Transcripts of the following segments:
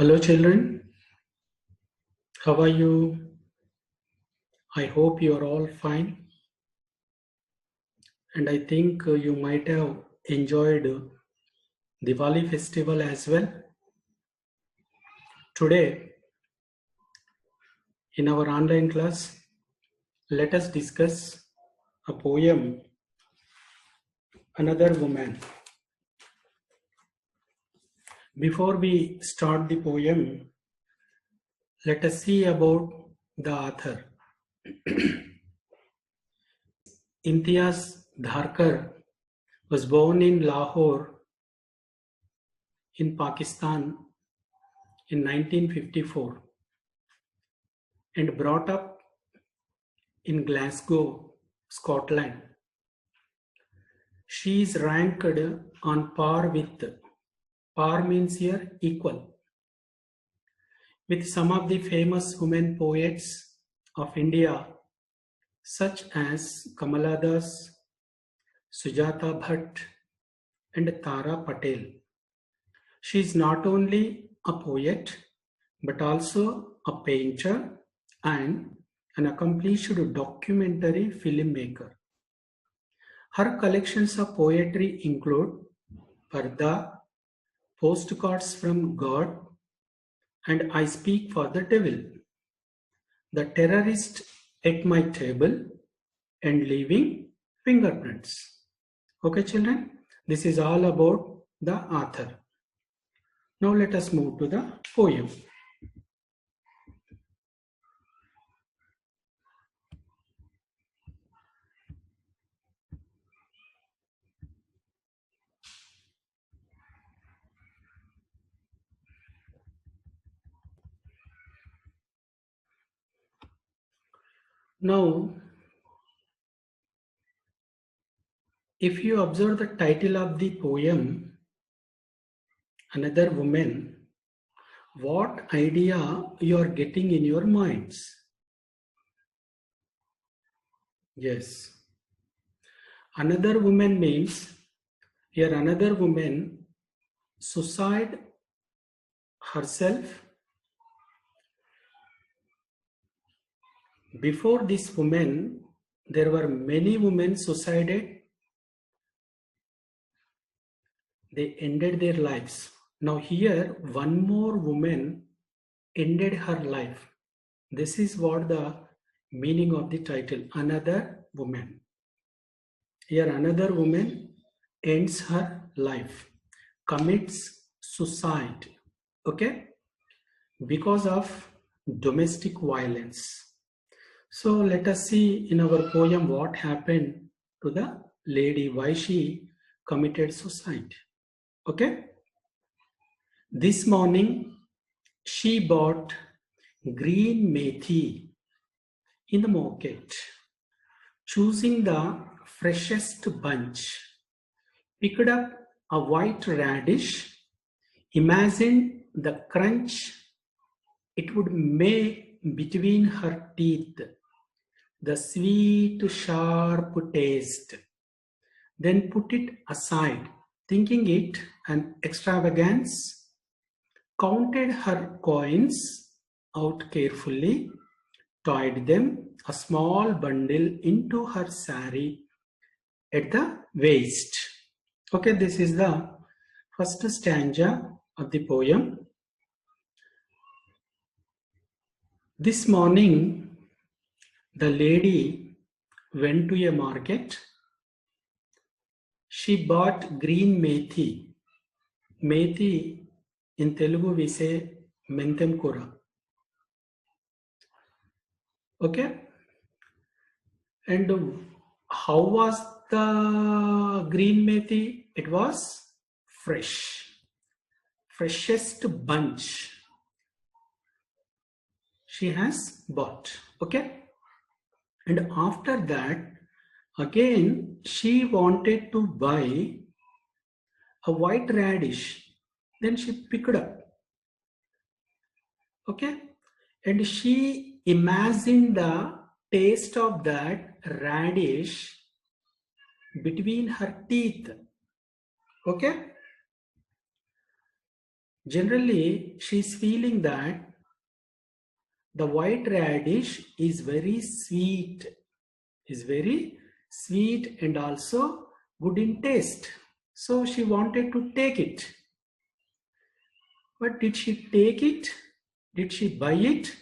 Hello children, how are you? I hope you are all fine, and I think you might have enjoyed Diwali festival as well. Today in our online class, let us discuss a poem, Another Woman. Before we start the poem, let us see about the author. Imtiaz Dharkar was born in Lahore in Pakistan in 1954 and brought up in Glasgow, Scotland. She is ranked on par with, par means here equal, with some of the famous women poets of India such as Kamala Das, Sujata Bhatt and Tara Patel. She is not only a poet but also a painter and an accomplished documentary filmmaker. Her collections of poetry include Parda, Postcards from God, and I Speak for the Devil, The Terrorist at My Table, and Leaving Fingerprints. Okay children, this is all about the author. Now let us move to the poem. Now, if you observe the title of the poem, Another Woman, what idea you are getting in your minds? Yes. Another woman means here another woman suicide herself. Before this woman, there were many women suicided. They ended their lives. Now here, one more woman ended her life. This is what the meaning of the title, Another Woman. Here another woman ends her life, commits suicide, okay, because of domestic violence. So let us see in our poem what happened to the lady, why she committed suicide. Okay. This morning she bought green methi in the market, choosing the freshest bunch, picked up a white radish, imagined the crunch it would make between her teeth, the sweet, sharp taste, then put it aside, thinking it an extravagance, counted her coins out carefully, tied them, a small bundle, into her sari at the waist. Okay, this is the first stanza of the poem. This morning, the lady went to a market. She bought green methi. Methi, in Telugu we say mentem kura. Okay. And how was the green methi? It was fresh. Freshest bunch she has bought. Okay. And after that, again, she wanted to buy a white radish. Then she picked up. Okay. And she imagined the taste of that radish between her teeth. Okay. Generally, she's feeling that the white radish is very sweet, and also good in taste. So she wanted to take it. But did she take it? Did she buy it?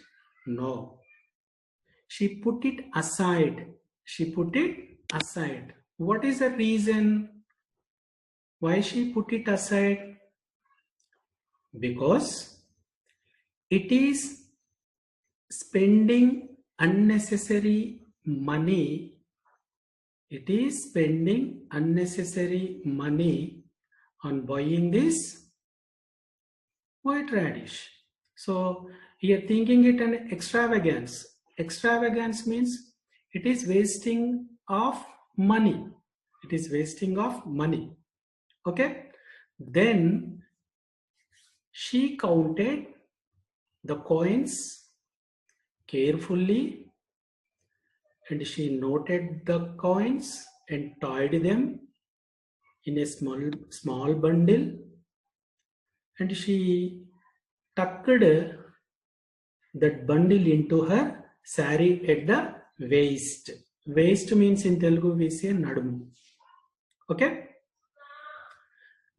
No. She put it aside. What is the reason why she put it aside? Because it is spending unnecessary money. It is spending unnecessary money on buying this white radish. So here thinking it an extravagance. Extravagance means it is wasting of money. Okay. Then she counted the coins carefully, and she noted the coins and tied them in a small bundle, and she tucked that bundle into her sari at the waist. Waist means in Telugu we say nadumu. Okay.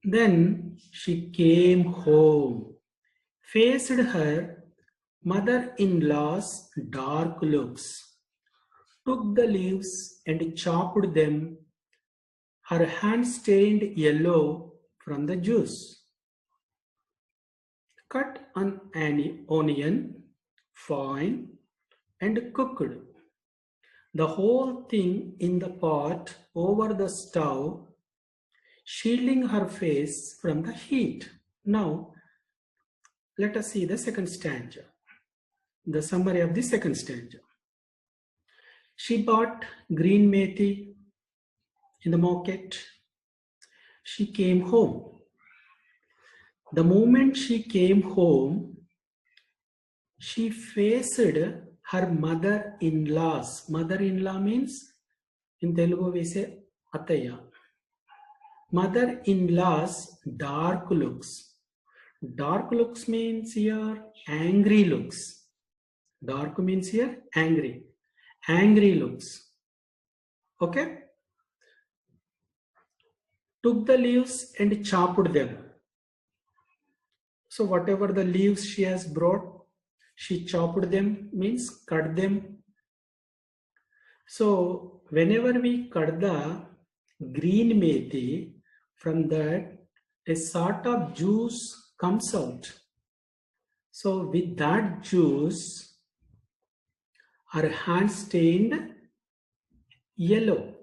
Then she came home, faced her mother-in-law's dark looks, took the leaves and chopped them, her hands stained yellow from the juice. Cut an onion fine and cooked the whole thing in the pot over the stove, shielding her face from the heat. Now, let us see the second stanza, the summary of the second stanza. She bought green methi in the market. She came home. The moment she came home, she faced her mother-in-law's. Mother-in-law means, in Telugu we say Ataya. Mother-in-law's dark looks. Dark looks means here angry looks. Dark means here angry. Angry looks. Okay. Took the leaves and chopped them. So whatever the leaves she has brought, she chopped them, means cut them. So whenever we cut the green methi, from that a sort of juice comes out. So with that juice, her hands stained yellow.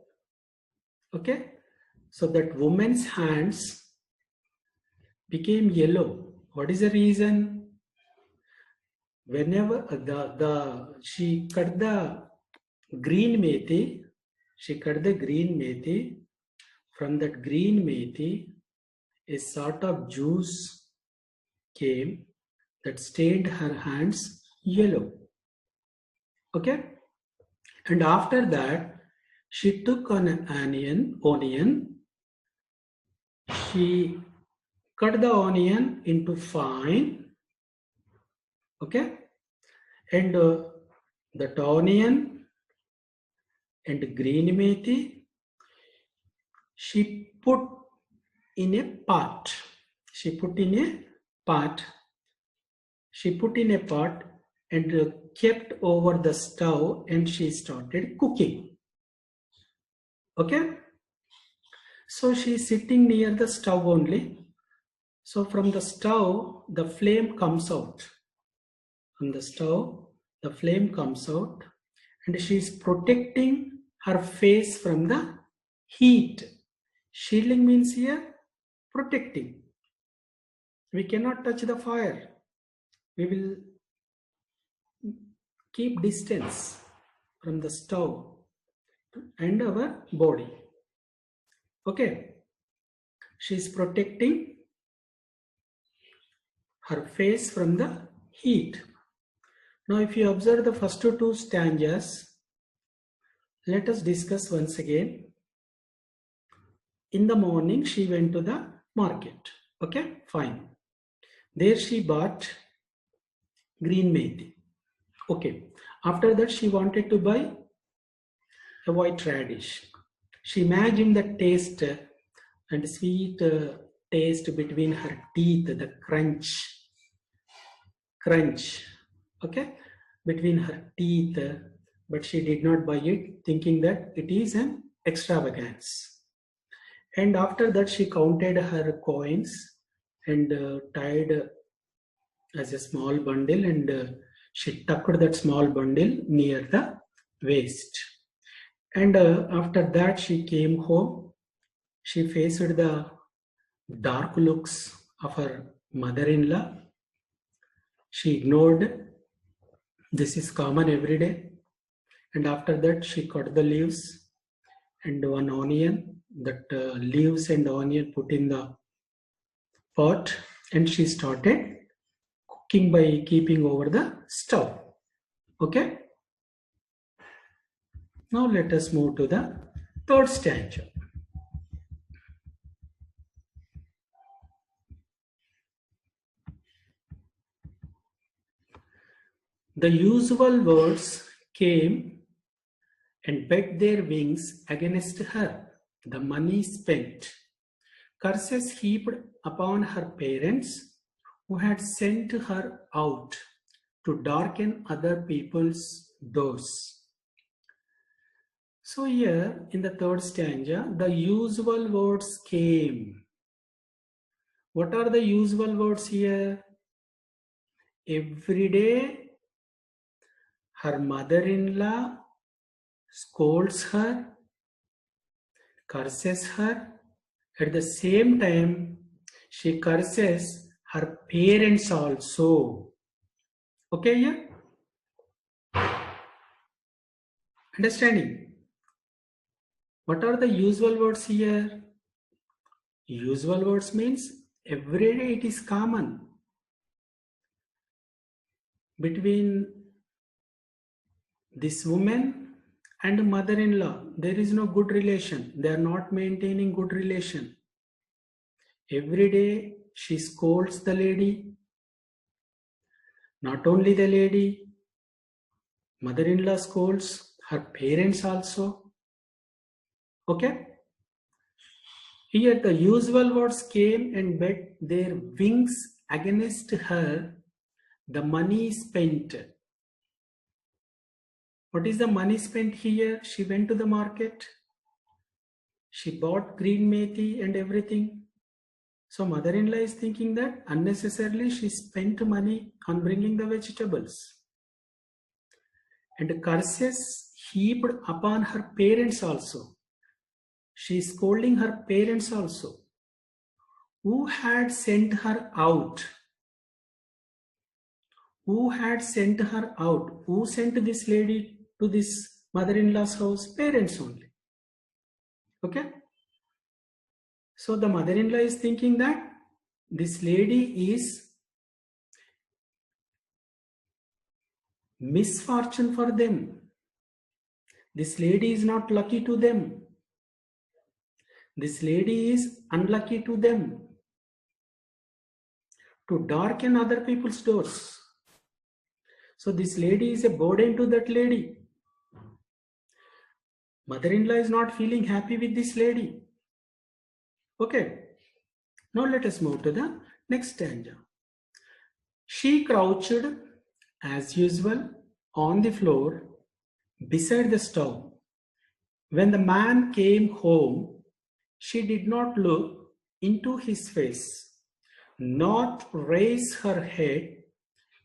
Okay. So that woman's hands became yellow. What is the reason? Whenever she cut the green methi, from that green methi, a sort of juice came that stained her hands yellow. Okay. And after that, she took an onion. She cut the onion into fine. Okay. And that onion and green methi, she put in a pot. And kept over the stove, and she started cooking. Okay. So she is sitting near the stove only. So from the stove, the flame comes out. And she is protecting her face from the heat. Shielding means here protecting. We cannot touch the fire. We will keep distance from the stove and our body. Okay. She is protecting her face from the heat. Now if you observe the first two stanzas, let us discuss once again. In the morning she went to the market. Okay, fine. There she bought green methi. Okay. After that, she wanted to buy a white radish. She imagined the taste and sweet taste between her teeth, the crunch, okay, between her teeth, but she did not buy it, thinking that it is an extravagance. And after that, she counted her coins and tied as a small bundle, and she tucked that small bundle near the waist. And after that, she came home. She faced the dark looks of her mother-in-law. She ignored. This is common every day. And after that, she cut the leaves and one onion. That leaves and onion put in the pot, and she started cooking by keeping over the stove. Okay. Now let us move to the third stanza. The usual words came and beat their wings against her. The money spent, curses heaped upon her parents who had sent her out to darken other people's doors. So here in the third stanza, the usual words came. What are the usual words here? Every day, her mother-in-law scolds her, curses her. At the same time, she curses her parents also. Okay, yeah? Understanding? What are the usual words here? Usual words means every day it is common between this woman and mother-in-law. There is no good relation. They are not maintaining good relation. Every day she scolds the lady. Not only the lady, mother-in-law scolds her parents also. Okay? Here the usual words came and beat their wings against her. The money spent. What is the money spent here? She went to the market. She bought green methi and everything. So mother-in-law is thinking that unnecessarily she spent money on bringing the vegetables. And curses heaped upon her parents also. She is scolding her parents also, who had sent her out. Who had sent her out? Who sent this lady to this mother-in-law's house? Parents only. Okay? So the mother-in-law is thinking that this lady is misfortune for them. This lady is not lucky to them. This lady is unlucky to them. To darken other people's doors. So this lady is a burden to that lady. Mother-in-law is not feeling happy with this lady. Okay. Now let us move to the next stanza. She crouched as usual on the floor beside the stove. When the man came home, she did not look into his face, not raise her head,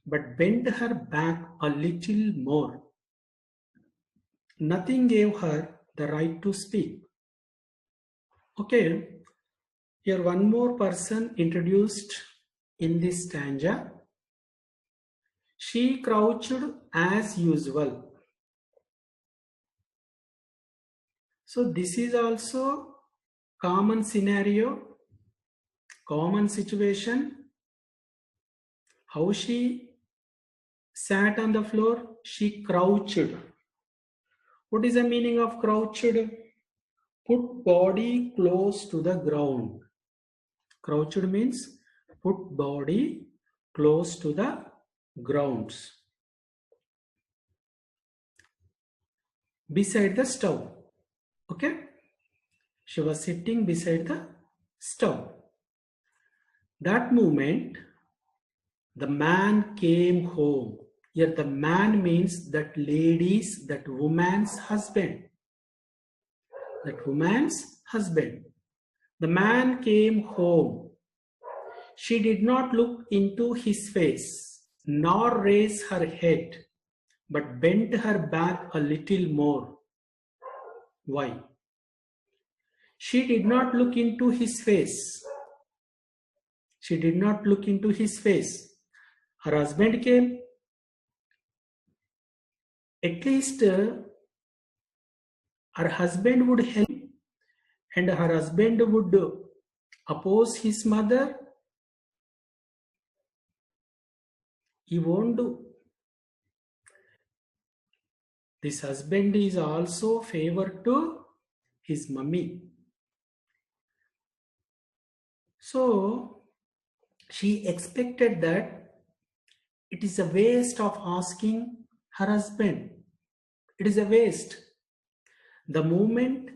but bent her back a little more. Nothing gave her the right to speak. Okay, here one more person introduced in this stanza. She crouched as usual. So this is also common scenario, common situation. How she sat on the floor? She crouched. What is the meaning of crouched? Put body close to the ground. Crouched means put body close to the grounds, beside the stove. Okay, she was sitting beside the stove. That moment, the man came home. Here, the man means that lady's, that woman's husband. That woman's husband. The man came home. She did not look into his face, nor raise her head, but bent her back a little more. Why? She did not look into his face. She did not look into his face. Her husband came. At least her husband would help, and her husband would oppose his mother. He won't do. This husband is also favored to his mummy. So she expected that it is a waste of asking her husband. It is a waste. The moment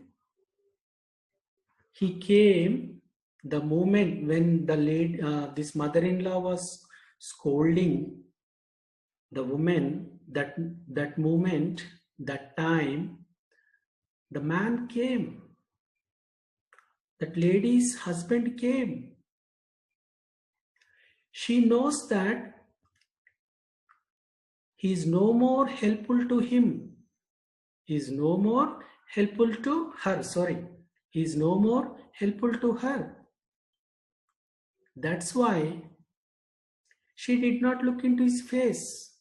he came, the moment when the lady, this mother-in-law was scolding the woman, that moment, that time, the man came. That lady's husband came. She knows that he is no more helpful to him. He is no more helpful to her. Sorry. He is no more helpful to her. That's why she did not look into his face,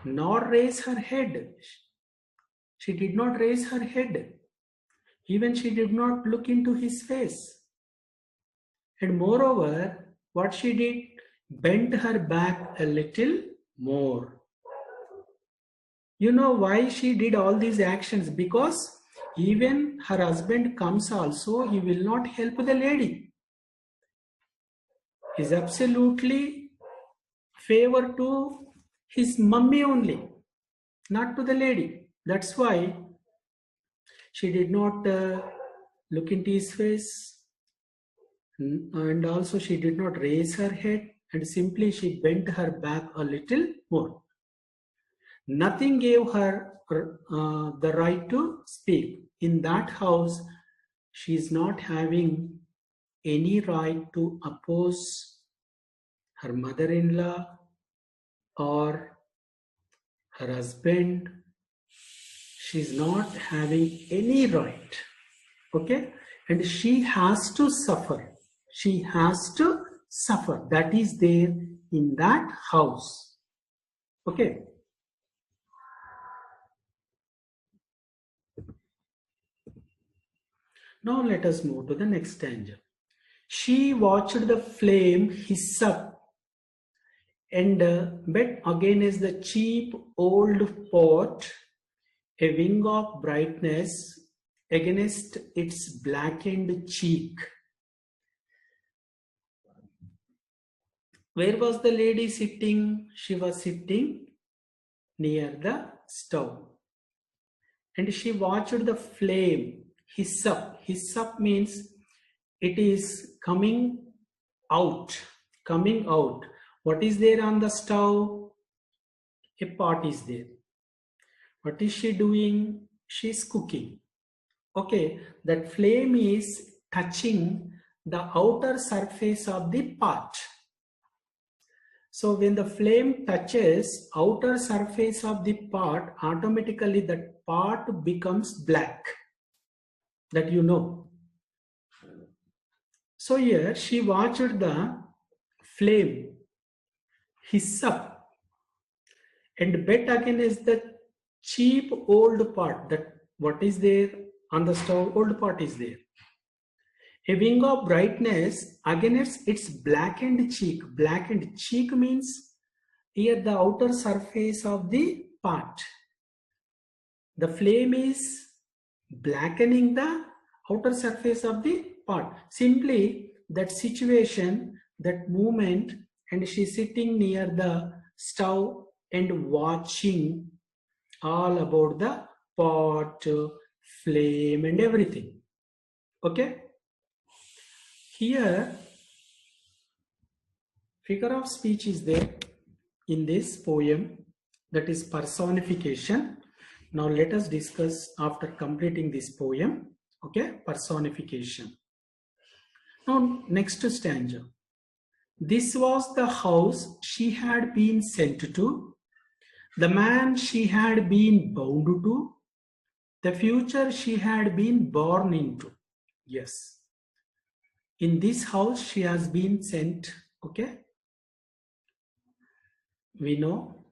nor raise her head. She did not raise her head. Even she did not look into his face. And moreover, what she did, bent her back a little more. You know why she did all these actions? Because even her husband comes also, he will not help the lady. He is absolutely favor to his mummy only, not to the lady. That's why she did not look into his face, and also she did not raise her head, and simply she bent her back a little more. Nothing gave her the right to speak. In that house, she is not having any right to oppose her mother-in-law or her husband. She is not having any right. Okay? And she has to suffer. She has to suffer. That is there in that house. Okay? Now let us move to the next stanza. She watched the flame hiss up and bet against the cheap old pot, a wing of brightness against its blackened cheek. Where was the lady sitting? She was sitting near the stove. And she watched the flame hiss up. Hiss up means it is coming out. Coming out. What is there on the stove? A pot is there. What is she doing? She is cooking. Okay, that flame is touching the outer surface of the pot. So when the flame touches outer surface of the pot, automatically that pot becomes black. That you know. So here she watched the flame hiss up and bet against the cheap old pot. That what is there on the stove, old pot is there. A wing of brightness against its blackened cheek. Blackened cheek means here the outer surface of the pot. The flame is blackening the outer surface of the pot. Simply that situation, that moment, and she's sitting near the stove and watching all about the pot, flame and everything. Okay. Here figure of speech is there in this poem, that is personification. Now let us discuss after completing this poem. Okay, personification. Now next stanza. This was the house she had been sent to, the man she had been bound to, the future she had been born into. Yes, in this house she has been sent. Okay, we know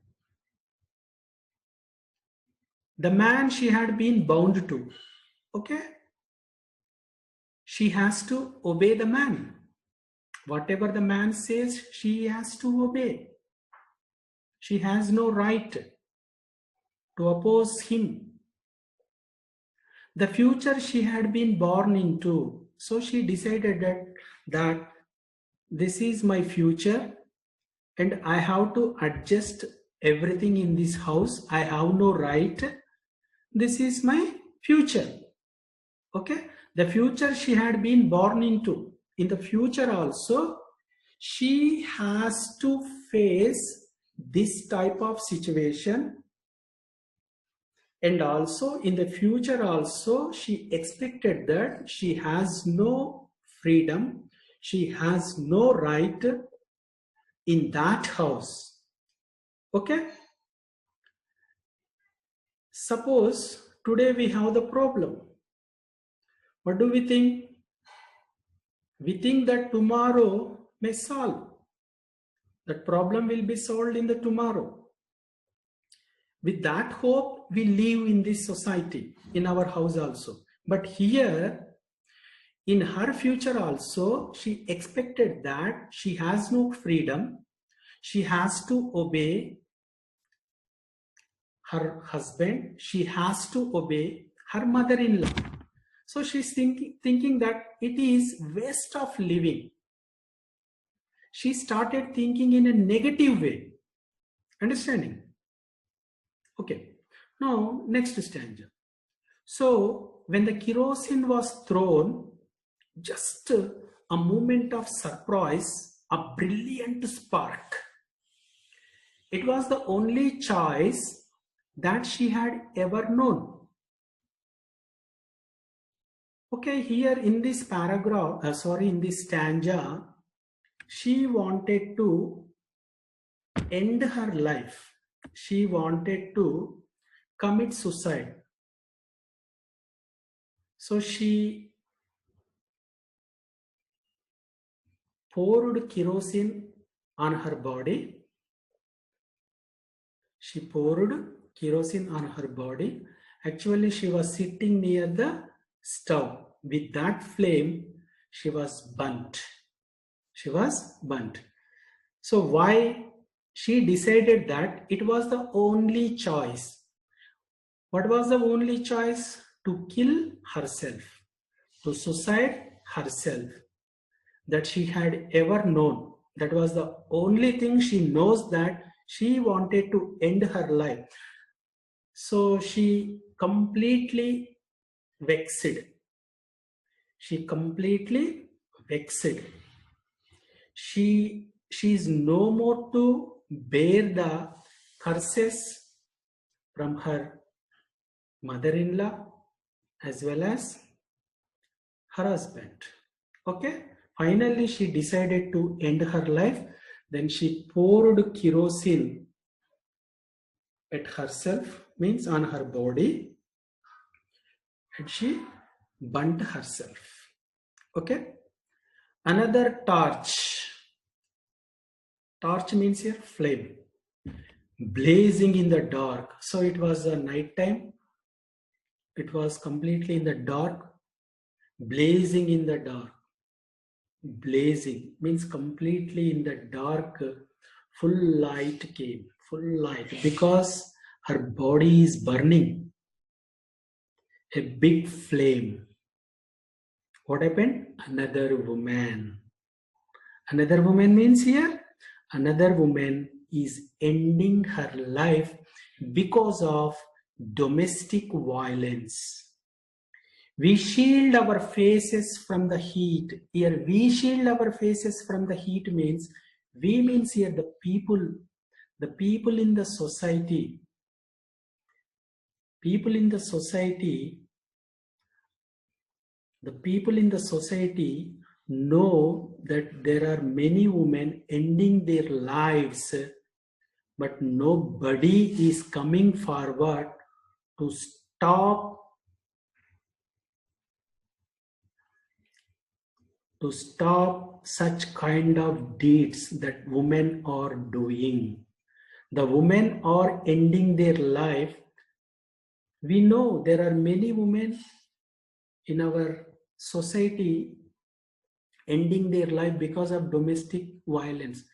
the man she had been bound to. Okay, she has to obey the man. Whatever the man says, she has to obey. She has no right to oppose him. The future she had been born into. So she decided that this is my future and I have to adjust everything in this house. I have no right. This is my future. Okay. The future she had been born into. In the future also, she has to face this type of situation. And also in the future also, she expected that she has no freedom. She has no right in that house. Okay. Suppose today we have the problem. What do we think? We think that tomorrow may solve. That problem will be solved in the tomorrow. With that hope, we live in this society, in our house also. But here, in her future also, she expected that she has no freedom. She has to obey her husband. She has to obey her mother-in-law. So she's thinking that it is waste of living. She started thinking in a negative way. Understanding? Okay. Now, next stanza. So, when the kerosene was thrown, just a moment of surprise, a brilliant spark. It was the only choice that she had ever known. Okay, here in this paragraph, in this stanza, she wanted to end her life. She wanted to commit suicide. So she poured kerosene on her body. She poured kerosene on her body. Actually, she was sitting near the stove. With that flame, she was burnt. She was burnt. So why? She decided that it was the only choice. What was the only choice? To kill herself, to suicide herself, that she had ever known. That was the only thing she knows, that she wanted to end her life. So she completely vexed. She completely vexed. She is no more to bear the curses from her mother-in-law as well as her husband. Okay. Finally, she decided to end her life. Then she poured kerosene at herself, means on her body, and she burnt herself. Okay. Another torch. Torch means here flame, blazing in the dark. So it was a night time. It was completely in the dark, blazing in the dark. Blazing means completely in the dark. Full light came, full light, because her body is burning. A big flame. What happened? Another woman. Another woman means here, another woman is ending her life because of domestic violence. We shield our faces from the heat. Here, we shield our faces from the heat means, we means here the people in the society. People in the society, the people in the society know that there are many women ending their lives, but nobody is coming forward to stop such kind of deeds that women are doing. The women are ending their life. We know there are many women in our society ending their life because of domestic violence.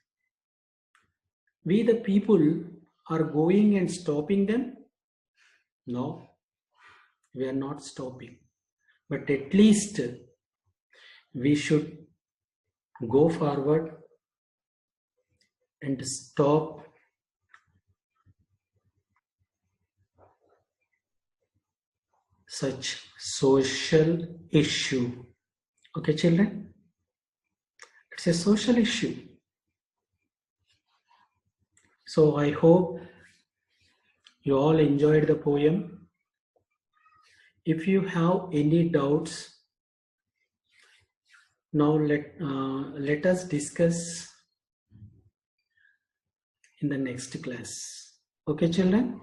We the people are going and stopping them? No, we are not stopping. But at least we should go forward and stop such social issue. Okay, children? It's a social issue. So I hope you all enjoyed the poem. If you have any doubts, now let us discuss in the next class. Okay, children?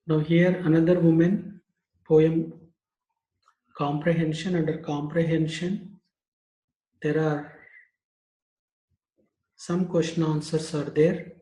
Now here another woman poem, comprehension. Under comprehension, there are some question answers are there.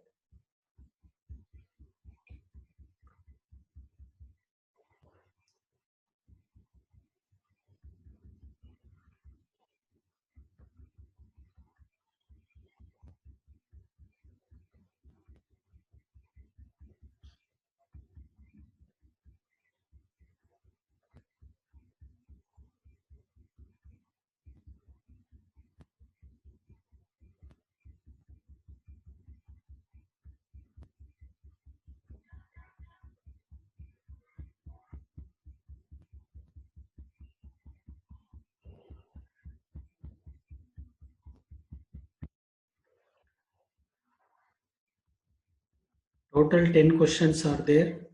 Total 10 questions are there.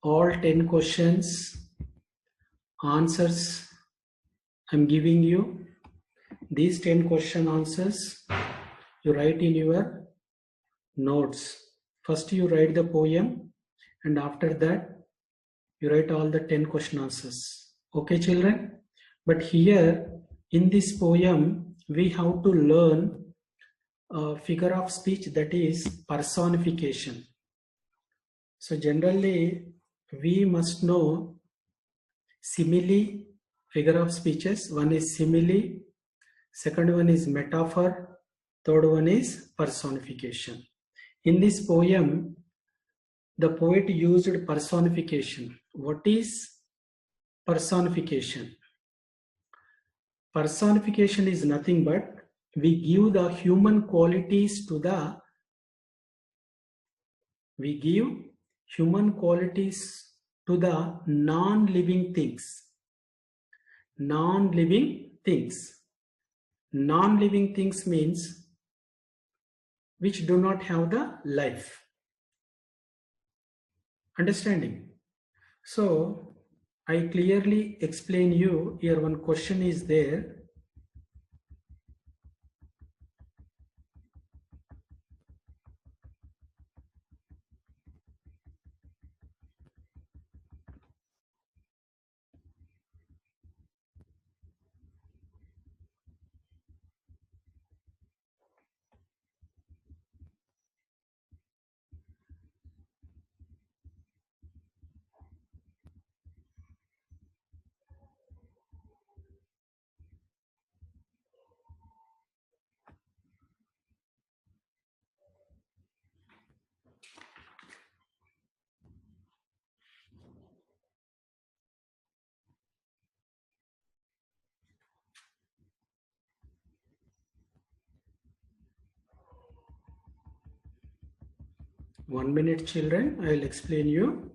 All 10 questions answers I'm giving you. These 10 question answers you write in your notes. First you write the poem, and after that you write all the 10 question answers. Okay, children? But here in this poem we have to learn a figure of speech, that is personification. So generally we must know simile, figure of speeches. One is simile, second one is metaphor, third one is personification. In this poem, the poet used personification. What is personification? Personification is nothing but we give the human qualities to the non-living things. Non-living things. Non-living things means which do not have the life. Understanding? So I clearly explain you here. One question is there. 1 minute, children. I will explain you.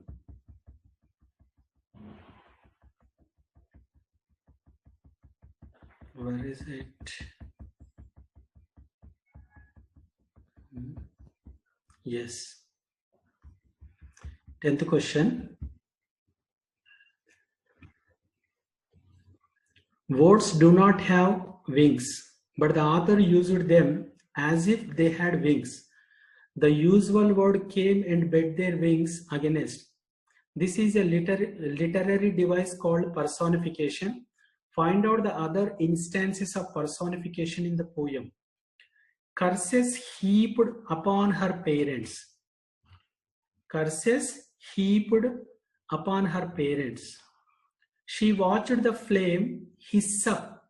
Where is it? Yes. 10th question. Words do not have wings, but the author used them as if they had wings. The usual word came and bet their wings against. This is a literary device called personification. Find out the other instances of personification in the poem. Curses heaped upon her parents. Curses heaped upon her parents. She watched the flame hiss up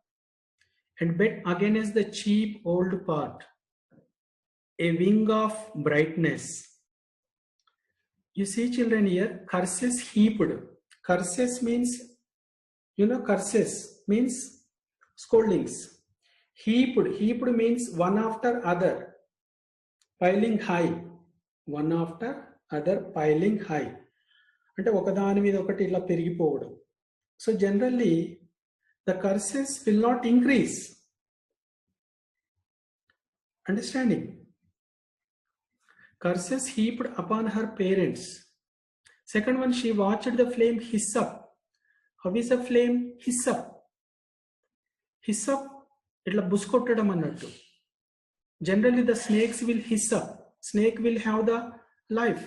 and bet against the cheap old part. A wing of brightness. You see, children, here, curses heaped. Curses means, curses means scoldings. Heaped means one after other, piling high. One after other, piling high. అంటే ఒకదాని మీద ఒకటి ఇలా పెరిగిపోవడం. So generally, the curses will not increase. Understanding? Curses heaped upon her parents. Second one, she watched the flame hiss up. How is the flame hiss up? Hiss up, itla buskottadam annattu. Generally, the snakes will hiss up. Snake will have the life,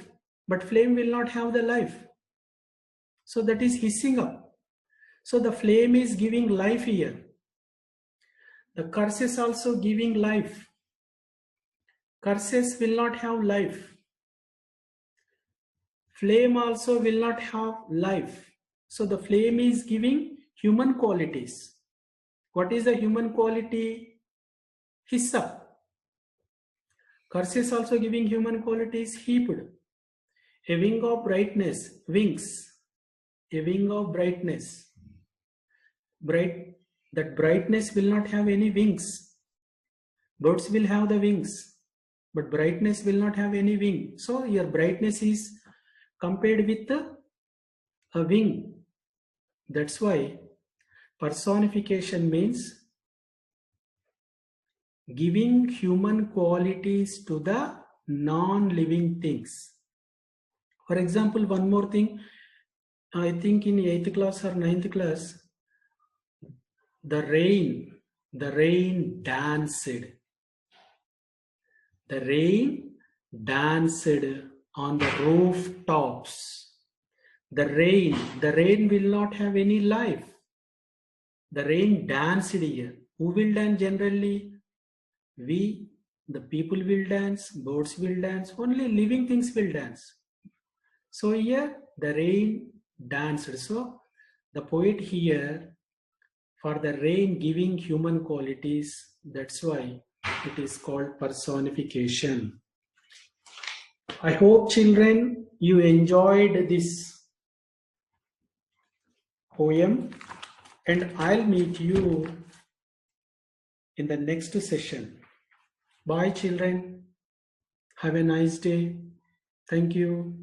but flame will not have the life. So that is hissing up. So the flame is giving life here. The curses also giving life. Curses will not have life. Flame also will not have life. So the flame is giving human qualities. What is the human quality? Hiss up. Curses also giving human qualities. Heaped. A wing of brightness. Wings. A wing of brightness. That brightness will not have any wings. Birds will have the wings, but brightness will not have any wing. So your brightness is compared with a wing. That's why personification means giving human qualities to the non-living things. For example, one more thing, I think in 8th class or 9th class, the rain danced. The rain danced on the rooftops. The rain will not have any life. The rain danced here. Who will dance generally? We, the people will dance, birds will dance, only living things will dance. So here the rain danced. So the poet here, for the rain giving human qualities, that's why it is called personification. I hope, children, you enjoyed this poem, and I'll meet you in the next session. Bye, children. Have a nice day. Thank you.